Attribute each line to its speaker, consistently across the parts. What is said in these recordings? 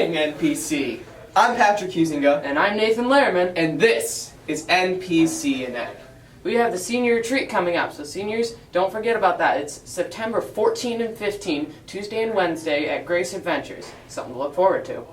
Speaker 1: morning, NPC. I'm Patrick Huizinga.
Speaker 2: And I'm Nathan Lehrman.
Speaker 1: And this is NPCNN.
Speaker 2: We have the senior retreat coming up, so seniors, don't forget about that. It's September 14 and 15, Tuesday and Wednesday at Grace Adventures. Something to look forward to.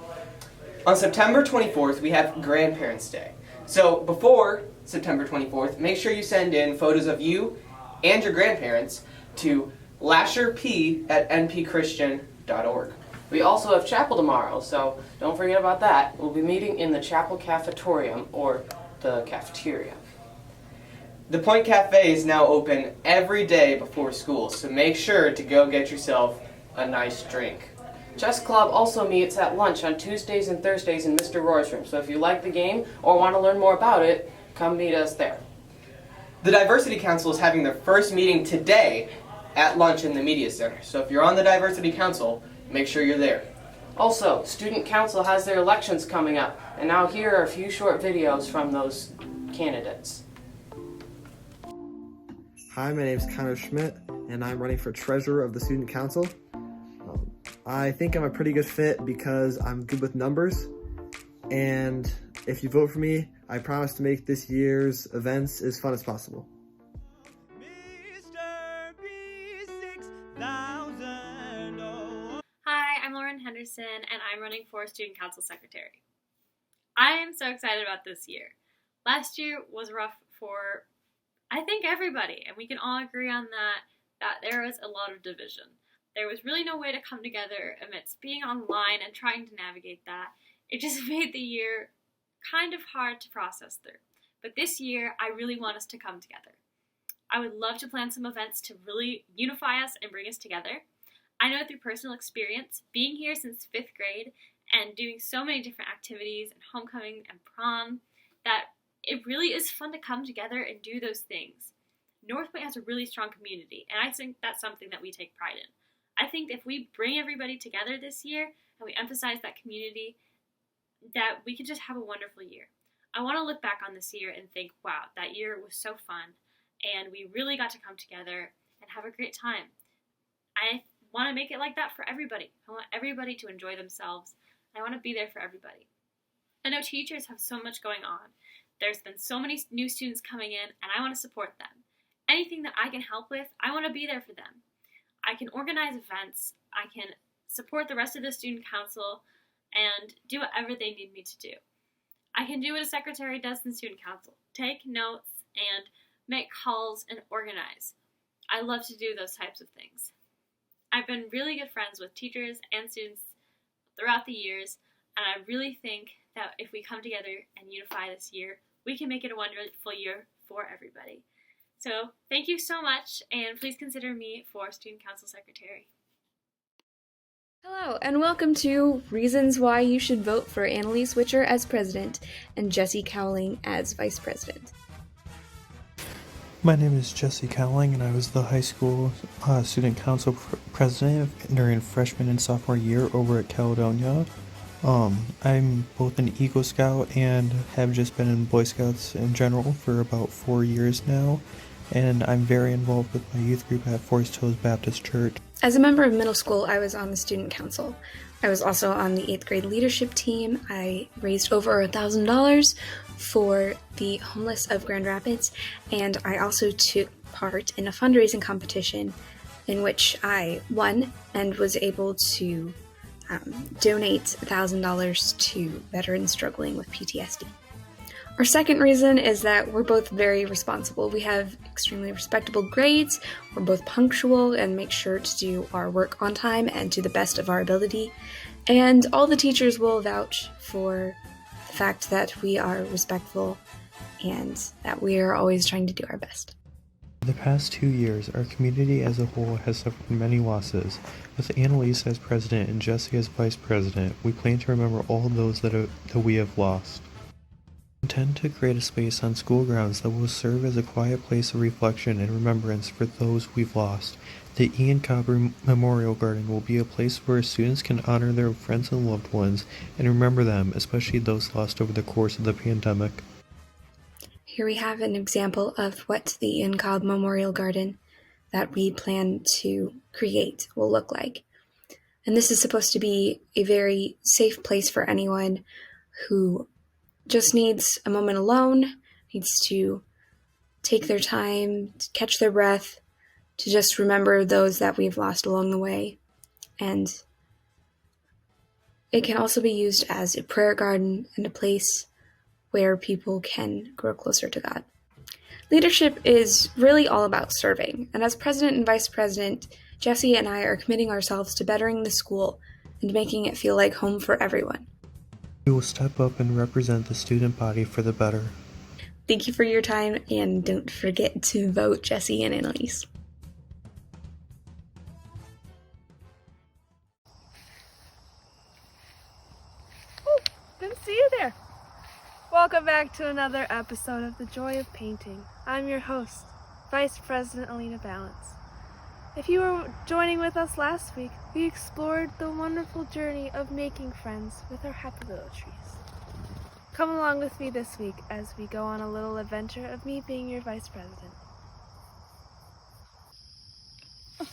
Speaker 1: On September 24th, we have Grandparents' Day. So before September 24th, make sure you send in photos of you and your grandparents to lasherp@npchristian.org.
Speaker 2: We also have chapel tomorrow, so don't forget about that. We'll be meeting in the chapel cafetorium, or the cafeteria.
Speaker 1: The Point Cafe is now open every day before school, so make sure to go get yourself a nice drink.
Speaker 2: Chess Club also meets at lunch on Tuesdays and Thursdays in Mr. Roy's room, so if you like the game or want to learn more about it, come meet us there.
Speaker 1: The Diversity Council is having their first meeting today at lunch in the Media Center, so if you're on the Diversity Council, make sure you're there.
Speaker 2: Also, Student Council has their elections coming up, and now here are a few short videos from those candidates.
Speaker 3: Hi, my name is Schmidt, and I'm running for treasurer of the Student Council. I think I'm a pretty good fit because I'm good with numbers, and if you vote for me, I promise to make this year's events as fun as possible.
Speaker 4: Hi, I'm Lauren Henderson, and I'm running for Student Council Secretary. I am so excited about this year. Last year was rough for, I think, everybody, and we can all agree on that there was a lot of division. There was really no way to come together amidst being online and trying to navigate that. It just made the year kind of hard to process through. But this year, I really want us to come together. I would love to plan some events to really unify us and bring us together. I know through personal experience, being here since 5th grade and doing so many different activities and homecoming and prom, that it really is fun to come together and do those things. North Point has a really strong community, and I think that's something that we take pride in. I think if we bring everybody together this year and we emphasize that community, that we could just have a wonderful year. I want to look back on this year and think, wow, that year was so fun, and we really got to come together and have a great time. I want to make it like that for everybody. I want everybody to enjoy themselves. I want to be there for everybody. I know teachers have so much going on. There's been so many new students coming in, and I want to support them. Anything that I can help with, I want to be there for them. I can organize events, I can support the rest of the student council, and do whatever they need me to do. I can do what a secretary does in student council, take notes and make calls and organize. I love to do those types of things. I've been really good friends with teachers and students throughout the years, and I really think that if we come together and unify this year, we can make it a wonderful year for everybody. So thank you so much, and please consider me for Student Council Secretary.
Speaker 5: Hello, and welcome to Reasons Why You Should Vote for Annalise Witcher as President and Jesse Cowling as Vice President.
Speaker 6: My name is Jesse Cowling, and I was the high school student council president during freshman and sophomore year over at Caledonia. I'm both an Eagle Scout and have just been in Boy Scouts in general for about 4 years now, and I'm very involved with my youth group at Forest Hills Baptist Church.
Speaker 5: As a member of middle school, I was on the student council. I was also on the 8th grade leadership team. I raised over $1,000 for the homeless of Grand Rapids, and I also took part in a fundraising competition in which I won and was able to donate $1,000 to veterans struggling with PTSD. Our second reason is that we're both very responsible. We have extremely respectable grades, we're both punctual and make sure to do our work on time and to the best of our ability, and all the teachers will vouch for the fact that we are respectful and that we are always trying to do our best.
Speaker 6: The past 2 years, our community as a whole has suffered many losses. With Annalise as president and Jesse as vice president, we plan to remember all those that we have lost. We intend to create a space on school grounds that will serve as a quiet place of reflection and remembrance for those we've lost. The Ian Cobb Memorial Garden will be a place where students can honor their friends and loved ones and remember them, especially those lost over the course of the pandemic.
Speaker 5: Here we have an example of what the Ian Cobb Memorial Garden that we plan to create will look like. And this is supposed to be a very safe place for anyone who just needs a moment alone, needs to take their time, to catch their breath, to just remember those that we've lost along the way. And it can also be used as a prayer garden and a place where people can grow closer to God. Leadership is really all about serving, and as president and vice president, Jesse and I are committing ourselves to bettering the school and making it feel like home for everyone.
Speaker 6: We will step up and represent the student body for the better.
Speaker 5: Thank you for your time, and don't forget to vote Jesse and Annalise.
Speaker 7: Good to see you there. Welcome back to another episode of The Joy of Painting. I'm your host, Vice President Alina Balance. If you were joining with us last week, we explored the wonderful journey of making friends with our happy little trees. Come along with me this week as we go on a little adventure of me being your Vice President. Oh,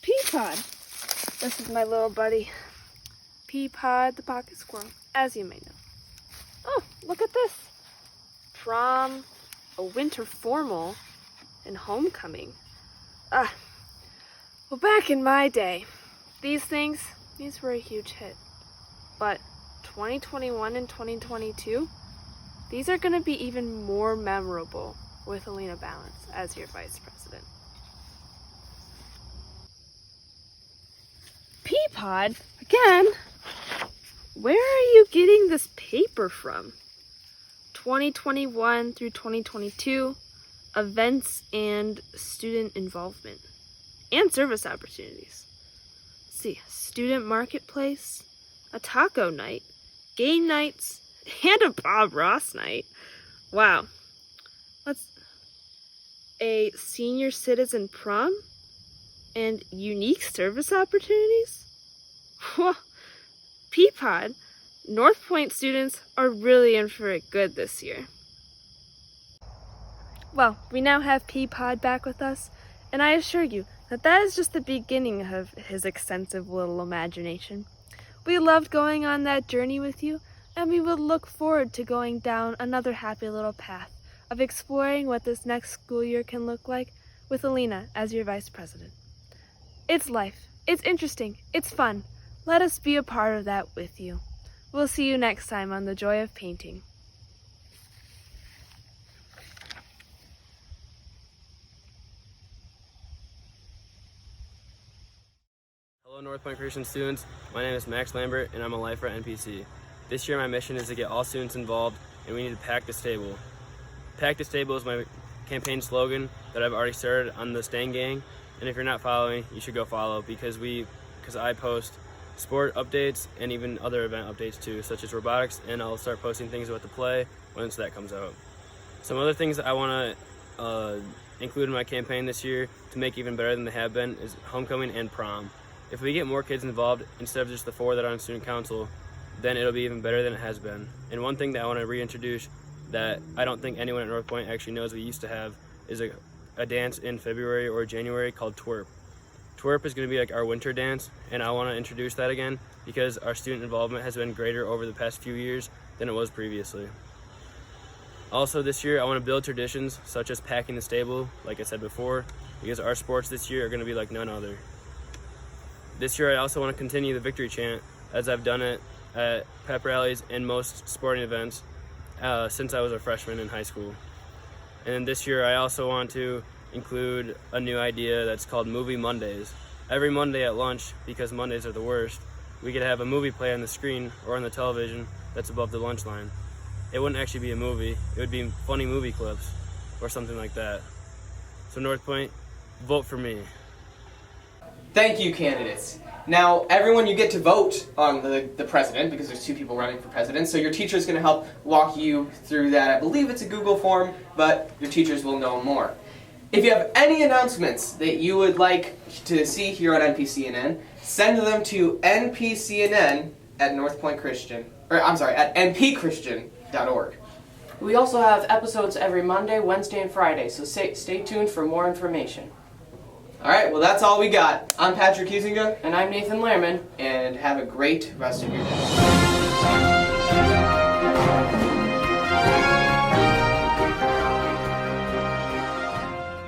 Speaker 7: Peapod. This is my little buddy, Peapod the pocket squirrel, as you may know. Oh, look at this. Prom, a winter formal, and homecoming. Well, back in my day, these were a huge hit. But 2021 and 2022, these are going to be even more memorable with Alina Balance as your Vice President. Peapod? Again? Where are you getting this paper from? 2021 through 2022, events and student involvement, and service opportunities. Let's see, student marketplace, a taco night, game nights, and a Bob Ross night. Wow. A senior citizen prom, and unique service opportunities? Peapod, North Point students are really in for it good this year. Well, we now have Peapod back with us, and I assure you that is just the beginning of his extensive little imagination. We loved going on that journey with you, and we would look forward to going down another happy little path of exploring what this next school year can look like with Alina as your Vice President. It's life. It's interesting. It's fun. Let us be a part of that with you. We'll see you next time on The Joy of Painting.
Speaker 8: Hello North Point Christian students, my name is Max Lambert and I'm a lifer at NPC. This year my mission is to get all students involved and we need to pack the stable. Pack the stable is my campaign slogan that I've already started on the Stang Gang, and if you're not following, you should go follow because I post sport updates and even other event updates too, such as robotics, and I'll start posting things about the play once that comes out. Some other things that I want to include in my campaign this year to make even better than they have been is homecoming and prom. If we get more kids involved instead of just the 4 that are on student council, then it'll be even better than it has been. And one thing that I want to reintroduce that I don't think anyone at North Point actually knows we used to have is a dance in February or January called twerp. Twerp is going to be like our winter dance, and I want to introduce that again because our student involvement has been greater over the past few years than it was previously. Also this year I want to build traditions such as packing the stable, like I said before, because our sports this year are going to be like none other. This year I also want to continue the victory chant as I've done it at pep rallies and most sporting events since I was a freshman in high school. And this year I also want to include a new idea that's called Movie Mondays. Every Monday at lunch, because Mondays are the worst, we could have a movie play on the screen or on the television that's above the lunch line. It wouldn't actually be a movie, it would be funny movie clips or something like that. So North Point, vote for me.
Speaker 1: Thank you, candidates. Now, everyone, you get to vote on the president because there's 2 people running for president, so your teacher's going to help walk you through that. I believe it's a Google form, but your teachers will know more. If you have any announcements that you would like to see here on NPCNN, send them to NPCNN at at npchristian.org.
Speaker 2: We also have episodes every Monday, Wednesday, and Friday, so stay tuned for more information.
Speaker 1: All right, well, that's all we got. I'm Patrick Huizinga,
Speaker 2: And I'm Nathan Lehrman.
Speaker 1: and have a great rest of your day.